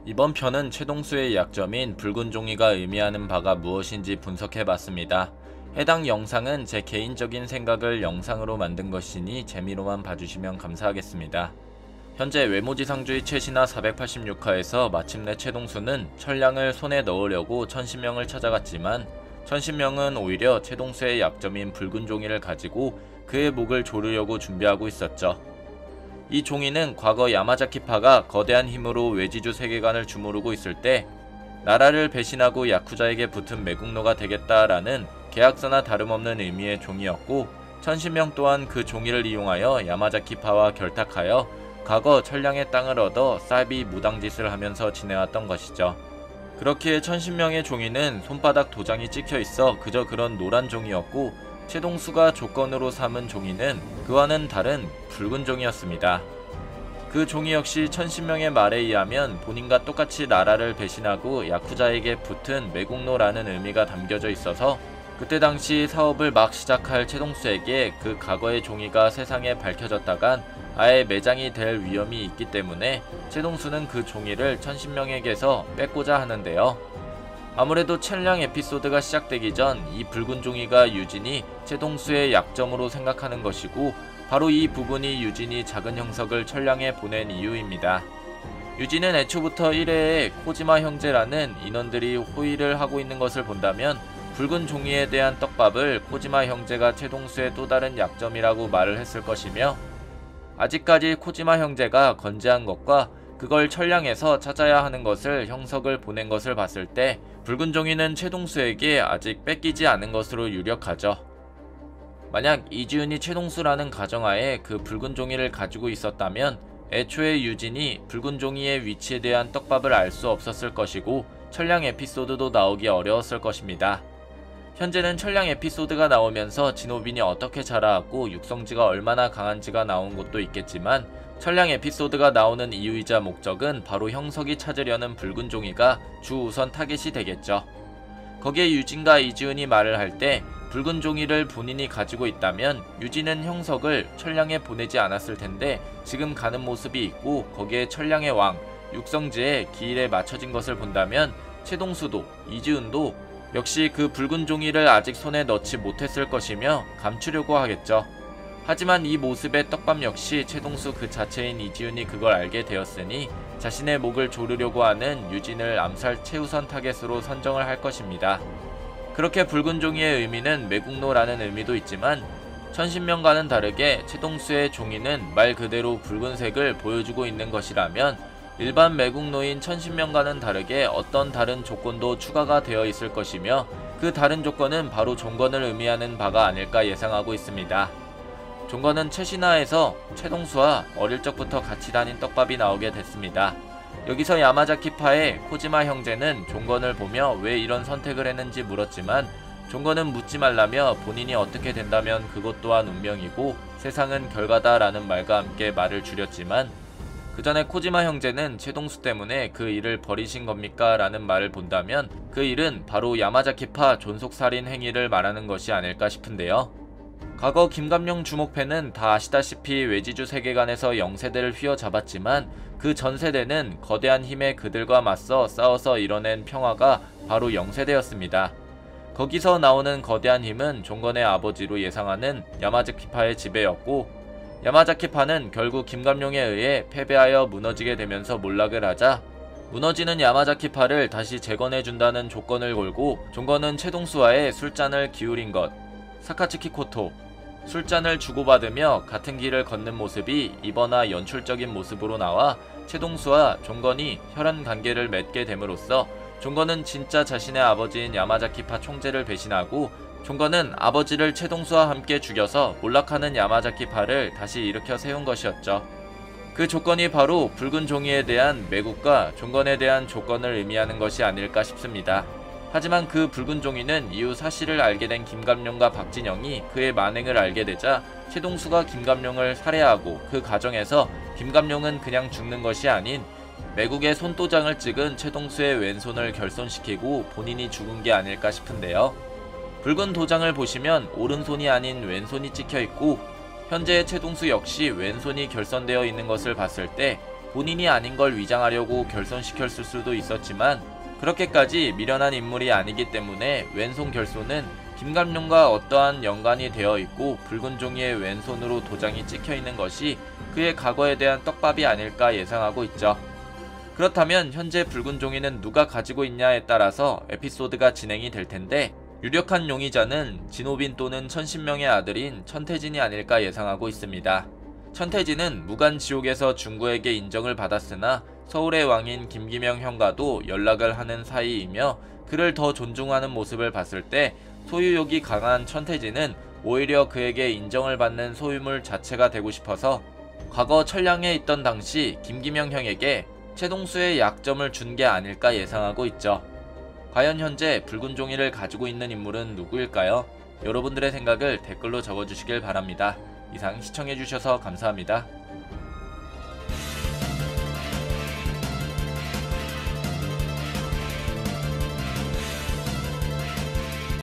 이번 편은 최동수의 약점인 붉은 종이가 의미하는 바가 무엇인지 분석해봤습니다. 해당 영상은 제 개인적인 생각을 영상으로 만든 것이니 재미로만 봐주시면 감사하겠습니다. 현재 외모지상주의 최신화 486화에서 마침내 최동수는 천량을 손에 넣으려고 천신명을 찾아갔지만 천신명은 오히려 최동수의 약점인 붉은 종이를 가지고 그의 목을 조르려고 준비하고 있었죠. 이 종이는 과거 야마자키파가 거대한 힘으로 외지주 세계관을 주무르고 있을 때 나라를 배신하고 야쿠자에게 붙은 매국노가 되겠다라는 계약서나 다름없는 의미의 종이었고, 천신명 또한 그 종이를 이용하여 야마자키파와 결탁하여 과거 천량의 땅을 얻어 쌀비 무당짓을 하면서 지내왔던 것이죠. 그렇기에 천신명의 종이는 손바닥 도장이 찍혀 있어 그저 그런 노란 종이었고, 최동수가 조건으로 삼은 종이는 그와는 다른 붉은 종이었습니다. 그 종이 역시 천신명의 말에 의하면 본인과 똑같이 나라를 배신하고 야쿠자에게 붙은 매국노라는 의미가 담겨져 있어서 그때 당시 사업을 막 시작할 최동수에게 그 과거의 종이가 세상에 밝혀졌다간 아예 매장이 될 위험이 있기 때문에 최동수는 그 종이를 천신명에게서 뺏고자 하는데요. 아무래도 천량 에피소드가 시작되기 전 이 붉은 종이가 유진이 최동수의 약점으로 생각하는 것이고, 바로 이 부분이 유진이 작은 형석을 천량에 보낸 이유입니다. 유진은 애초부터 1회에 코지마 형제라는 인원들이 호의를 하고 있는 것을 본다면 붉은 종이에 대한 떡밥을 코지마 형제가 최동수의 또 다른 약점이라고 말을 했을 것이며, 아직까지 코지마 형제가 건재한 것과 그걸 천량에서 찾아야 하는 것을 형석을 보낸 것을 봤을 때 붉은 종이는 최동수에게 아직 뺏기지 않은 것으로 유력하죠. 만약 이지은이 최동수라는 가정하에 그 붉은 종이를 가지고 있었다면 애초에 유진이 붉은 종이의 위치에 대한 떡밥을 알 수 없었을 것이고, 천량 에피소드도 나오기 어려웠을 것입니다. 현재는 천량 에피소드가 나오면서 진호빈이 어떻게 자라왔고 육성지가 얼마나 강한지가 나온 것도 있겠지만, 천량 에피소드가 나오는 이유이자 목적은 바로 형석이 찾으려는 붉은 종이가 주우선 타겟이 되겠죠. 거기에 유진과 이지은이 말을 할 때 붉은 종이를 본인이 가지고 있다면 유진은 형석을 천량에 보내지 않았을 텐데 지금 가는 모습이 있고, 거기에 천량의 왕 육성지의 기일에 맞춰진 것을 본다면 최동수도 이지은도 역시 그 붉은 종이를 아직 손에 넣지 못했을 것이며 감추려고 하겠죠. 하지만 이 모습의 떡밥 역시 최동수 그 자체인 이지은이 그걸 알게 되었으니 자신의 목을 조르려고 하는 유진을 암살 최우선 타겟으로 선정을 할 것입니다. 그렇게 붉은 종이의 의미는 매국노라는 의미도 있지만, 천신명과는 다르게 최동수의 종이는 말 그대로 붉은색을 보여주고 있는 것이라면 일반 매국노인 천신명과는 다르게 어떤 다른 조건도 추가가 되어 있을 것이며, 그 다른 조건은 바로 종건을 의미하는 바가 아닐까 예상하고 있습니다. 종건은 최신화에서 최동수와 어릴 적부터 같이 다닌 떡밥이 나오게 됐습니다. 여기서 야마자키파의 코지마 형제는 종건을 보며 왜 이런 선택을 했는지 물었지만, 종건은 묻지 말라며 본인이 어떻게 된다면 그것 또한 운명이고 세상은 결과다라는 말과 함께 말을 줄였지만, 그 전에 코지마 형제는 최동수 때문에 그 일을 버리신 겁니까? 라는 말을 본다면 그 일은 바로 야마자키파 존속살인 행위를 말하는 것이 아닐까 싶은데요. 과거 김감룡 주목패는 다 아시다시피 외지주 세계관에서 영세대를 휘어잡았지만 그 전세대는 거대한 힘의 그들과 맞서 싸워서 이뤄낸 평화가 바로 영세대였습니다. 거기서 나오는 거대한 힘은 종건의 아버지로 예상하는 야마자키파의 지배였고, 야마자키파는 결국 김감룡에 의해 패배하여 무너지게 되면서 몰락을 하자 무너지는 야마자키파를 다시 재건해준다는 조건을 걸고 종건은 최동수와의 술잔을 기울인 것, 사카츠키 코토, 술잔을 주고받으며 같은 길을 걷는 모습이 이번화 연출적인 모습으로 나와 최동수와 종건이 혈연 관계를 맺게 됨으로써 종건은 진짜 자신의 아버지인 야마자키파 총재를 배신하고, 종건은 아버지를 최동수와 함께 죽여서 몰락하는 야마자키파를 다시 일으켜 세운 것이었죠. 그 조건이 바로 붉은 종이에 대한 매국과 종건에 대한 조건을 의미하는 것이 아닐까 싶습니다. 하지만 그 붉은 종이는 이후 사실을 알게 된 김감룡과 박진영이 그의 만행을 알게 되자 최동수가 김감룡을 살해하고, 그 과정에서 김감룡은 그냥 죽는 것이 아닌 매국의 손도장을 찍은 최동수의 왼손을 결손시키고 본인이 죽은 게 아닐까 싶은데요. 붉은 도장을 보시면 오른손이 아닌 왼손이 찍혀있고, 현재의 최동수 역시 왼손이 결선되어 있는 것을 봤을 때 본인이 아닌 걸 위장하려고 결손시켰을 수도 있었지만 그렇게까지 미련한 인물이 아니기 때문에 왼손 결손은 김감룡과 어떠한 연관이 되어 있고 붉은 종이의 왼손으로 도장이 찍혀 있는 것이 그의 과거에 대한 떡밥이 아닐까 예상하고 있죠. 그렇다면 현재 붉은 종이는 누가 가지고 있냐에 따라서 에피소드가 진행이 될 텐데, 유력한 용의자는 진호빈 또는 천신명의 아들인 천태진이 아닐까 예상하고 있습니다. 천태진은 무간지옥에서 중구에게 인정을 받았으나 서울의 왕인 김기명 형과도 연락을 하는 사이이며, 그를 더 존중하는 모습을 봤을 때 소유욕이 강한 천태진은 오히려 그에게 인정을 받는 소유물 자체가 되고 싶어서 과거 천량에 있던 당시 김기명 형에게 최동수의 약점을 준 게 아닐까 예상하고 있죠. 과연 현재 붉은 종이를 가지고 있는 인물은 누구일까요? 여러분들의 생각을 댓글로 적어주시길 바랍니다. 이상 시청해주셔서 감사합니다.